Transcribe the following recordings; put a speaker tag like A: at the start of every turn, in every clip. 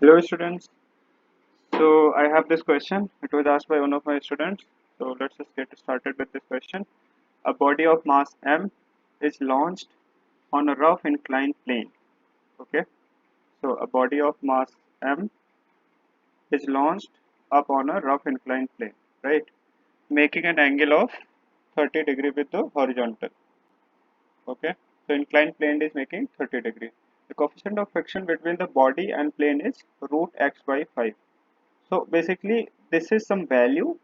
A: Hello students. So I have this question. It was asked by one of my students. So let's just get started with this question. A body of mass m is launched on a rough inclined plane. Okay. So a body of mass m is launched up on a rough inclined plane, right? Making an angle of 30 degree with the horizontal. Okay. So inclined plane is making 30 degree. The coefficient of friction between the body and plane is root x by 5. So basically this is some value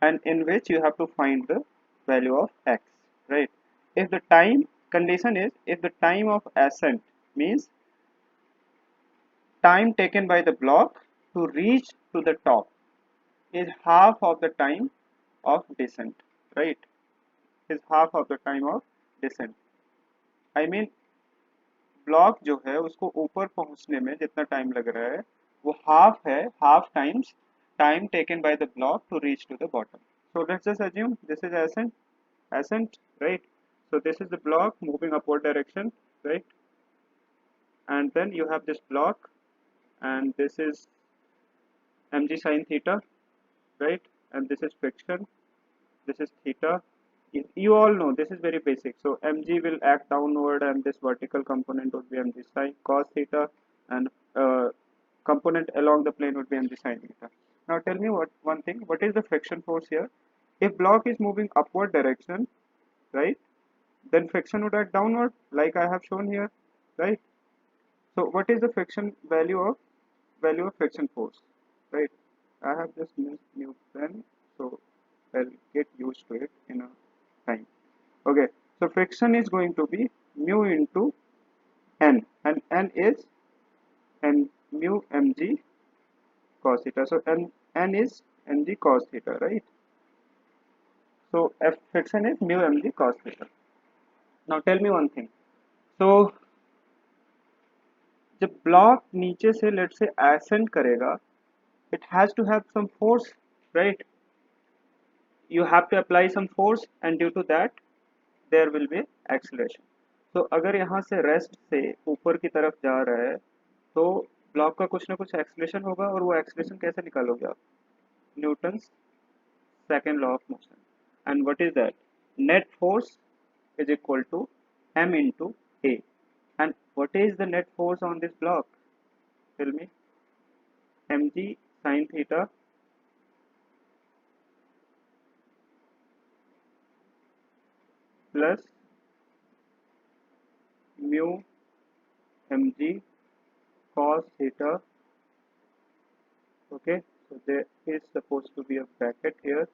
A: and in which you have to find the value of x, right? If the time condition is if the time of ascent means time taken by the block to reach to the top is half of the time of descent, right? Is half of the time of descent. I mean block जो है उसको ऊपर पहुंचने में जितना time लग रहा है वो हाफ है half times time taken by the block to reach to the bottom so let's just assume this is ascent, right? So this is the block moving upward direction, right? And then you have this block and this is mg sine theta, right? And this is friction, this is theta. You all know this is very basic. So mg will act downward and this vertical component would be mg sine cos theta, and component along the plane would be mg sine theta. Now tell me one thing, what is the friction force here? If block is moving upward direction, right, then friction would act downward like I have shown here, right? So what is the friction value of friction force, right? I have just missed new pen, so I'll get used to it in a time. Okay, so friction is going to be mu into n, and n is n mu mg cos theta. So n is mg cos theta, right? So F friction is mu mg cos theta. Now tell me one thing. So जब block नीचे से late से ascend करेगा, it has to have some force, right? You have to apply some force and due to that there will be acceleration. तो अगर यहाँ से rest से ऊपर की तरफ जा रहा है तो ब्लॉक का कुछ ना कुछ एक्सलेशन होगा, और वो एक्सलेशन कैसे निकालोगे आप? Newton second law of motion. And what is that? Net force is equal to m into a. And what is the net force on this block? Tell me. Mg sin theta plus mu mg cos theta. Okay, so there is supposed to be a bracket here.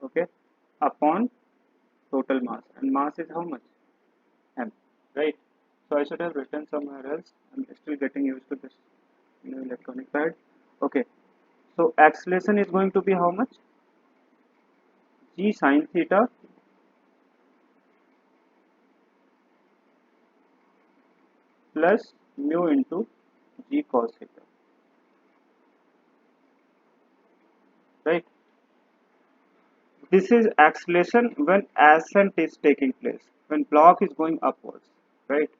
A: Okay, upon total mass, and mass is how much? M, right? So I should have written somewhere else. I'm still getting used to this new electronic pad. Okay, so acceleration is going to be how much? G sin theta plus mu into G cos theta, right? This is acceleration when ascent is taking place, when block is going upwards, right?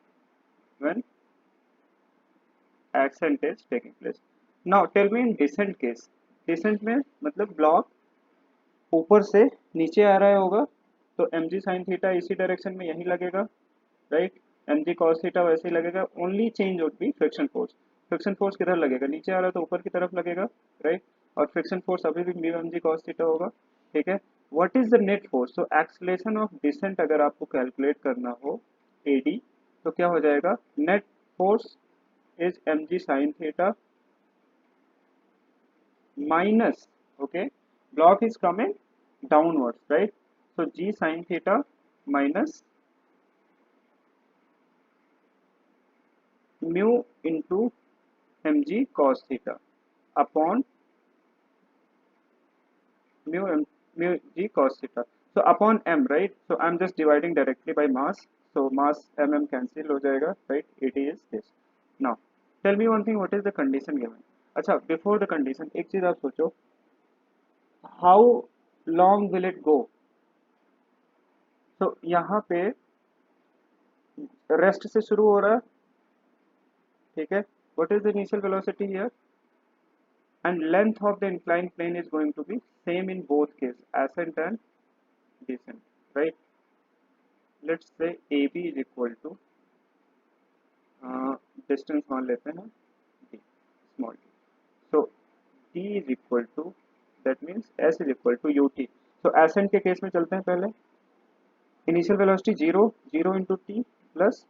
A: When ascent is taking place. Now tell me in descent case. Descent में मतलब block ऊपर से नीचे आ रहा होगा तो mg sin theta इसी direction में यही लगेगा, राइट? mg cos थीटा वैसे ही लगेगा, only change would be friction force. Friction force किधर लगेगा? नीचे आ रहा है तो ऊपर की तरफ लगेगा, राइट? और फ्रिक्शन फोर्स अभी भी म्यू mg cos थीटा होगा, ठीक है? What is the net force? So acceleration of descent अगर आपको कैलकुलेट करना हो एडी तो क्या हो जाएगा? Net force is mg sin theta minus, okay, block is coming downwards, right? So g sin theta minus mu into mg cos theta upon mu g cos theta. So upon m, right? So I'm just dividing directly by mass. So mass cancel हो जाएगा, right? It is this. Now tell me one thing, what is the condition given? अच्छा, before the condition एक चीज आप सोचो, how long will it go? तो यहाँ पे रेस्ट से शुरू हो रहा है, ठीक है. What is the initial velocity here? And length of the inclined plane is going to be same in both case, ascent and descent, right? Let's say AB is equal to distance मान लेते हैं d, small d. So d is equal to, that means s is equal to ut. So ascent के case में चलते हैं पहले. Initial velocity 0 into t plus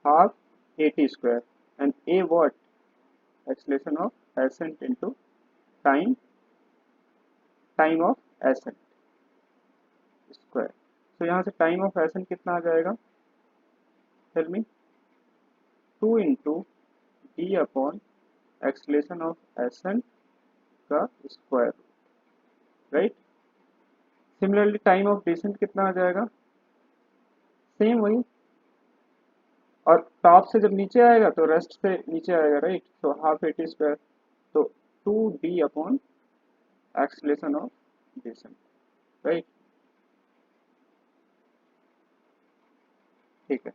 A: half at square, and a what? Acceleration of ascent into time of ascent square. So यहाँ से time of ascent कितना आ जाएगा? Tell me. 2 into d upon acceleration of ascent का square, right? Similarly time of descent कितना आ जाएगा? Same वही, और टॉप से जब नीचे आएगा तो रेस्ट से नीचे आएगा, right? So half eighty square, तो 2d upon acceleration of distance, right? ठीक है.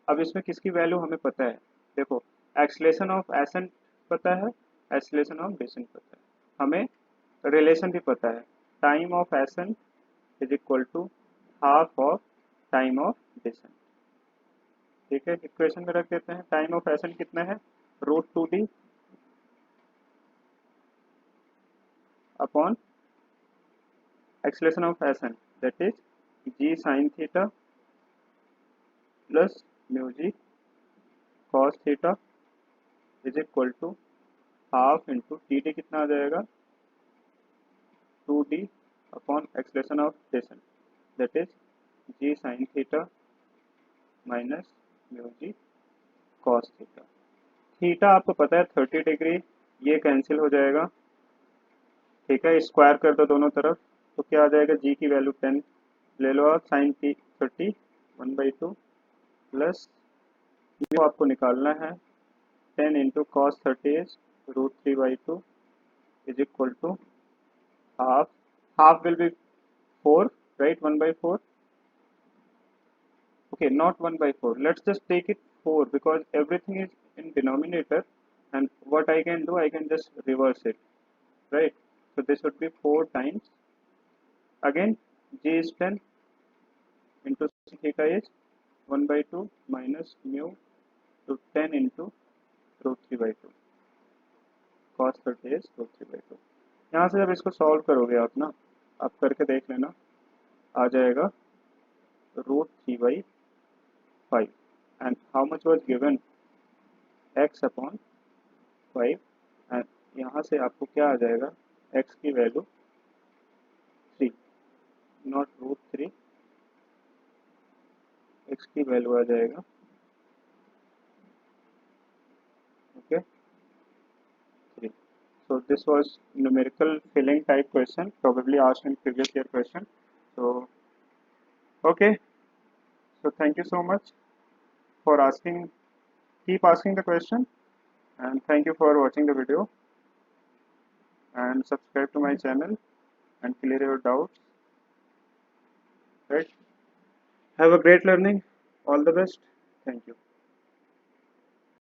A: अब इसमें किसकी वैल्यू हमें पता है? देखो, एक्सलेशन ऑफ एसेंट पता है, एक्सलेशन ऑफ डिस्टेंस पता है, हमें रिलेशन भी पता है. Time of ascent is equal to half of time of distance. ठीक है, इक्वेशन में रख देते हैं. टाइम ऑफ एसेंट कितना है? √2d upon acceleration of ascent, that is g sin theta plus mu g cos theta is equal to half into t d. कितना आ जाएगा? 2d upon acceleration of distance, that is g sin theta minus mu g cos theta. Theta आपको पता है 30 degree, ये cancel हो जाएगा. ठीक है, स्क्वायर कर दो दोनों तरफ, तो क्या आ जाएगा? g की वैल्यू 10 ले लो आप. साइन 30 1/2 प्लस म्यू आपको निकालना है 10 into cos 30 is √3/2 is equal to half. Half will be 4, right? 1/4. Okay, not 1/4. Let's just take it 4 because everything is in denominator, and what I can do, I can just reverse it, right? So this would be 4 times, again g is 10 into theta is 1/2 minus mu to 10 into √3/2 cos 30 is √3/2. यहाँ से जब इसको solve करोगे आप ना, आप करके देख लेना, आ जाएगा √3/5. and how much was given? x upon 5, and यहाँ से आपको क्या आ जाएगा? x की वैल्यू 3, नॉट √3, x की वैल्यू आ जाएगा, okay, 3. So this was numerical filling type question, probably asked in previous year question. So okay, so thank you so much for asking, keep asking the question, and thank you for watching the video, and subscribe to my channel and clear your doubts, right? Have a great learning. All the best. Thank you.